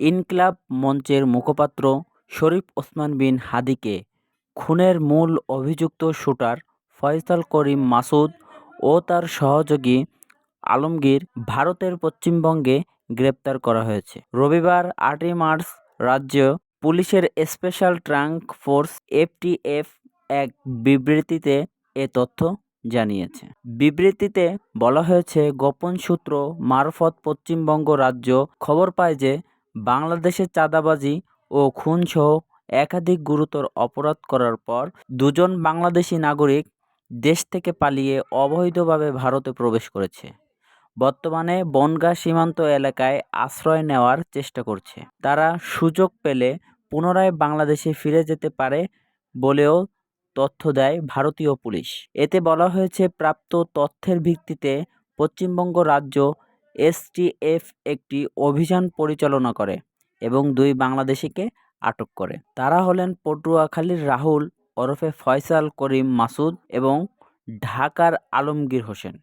ইনকিলাব মঞ্চের মুখপাত্র শরীফ ওসমান বিন হাদীকে খুনের মূল অভিযুক্ত শুটার ফয়সাল করিম মাসুদ ও তার সহযোগী আলমগীর ভারতের পশ্চিমবঙ্গে গ্রেপ্তার করা হয়েছে। রবিবার ৮ই মার্চ রাজ্য পুলিশের স্পেশাল ট্যাস্ক ফোর্স এফটিএফ এক বিবৃতিতে এ তথ্য জানিয়েছে। বিবৃতিতে বলা হয়েছে, গোপন সূত্র মারফত পশ্চিমবঙ্গ রাজ্য খবর পায় যে বাংলাদেশে চাঁদাবাজি ও খুনসহ একাধিক গুরুতর অপরাধ করার পর দুজন বাংলাদেশি নাগরিক দেশ থেকে পালিয়ে অবৈধভাবে ভারতে প্রবেশ করেছে। বর্তমানে বনগাঁ সীমান্ত এলাকায় আশ্রয় নেওয়ার চেষ্টা করছে। তারা সুযোগ পেলে পুনরায় বাংলাদেশে ফিরে যেতে পারে বলেও তথ্য দেয় ভারতীয় পুলিশ। এতে বলা হয়েছে, প্রাপ্ত তথ্যের ভিত্তিতে পশ্চিমবঙ্গ রাজ্য এসটিএফ একটি অভিযান পরিচালনা করে এবং 2 বাংলাদেশিকে আটক করে। তারা হলেন পটুয়াখালীর রাহুল ওরফে ফয়সাল করিম মাসুদ এবং ঢাকার আলমগীর হোসেন।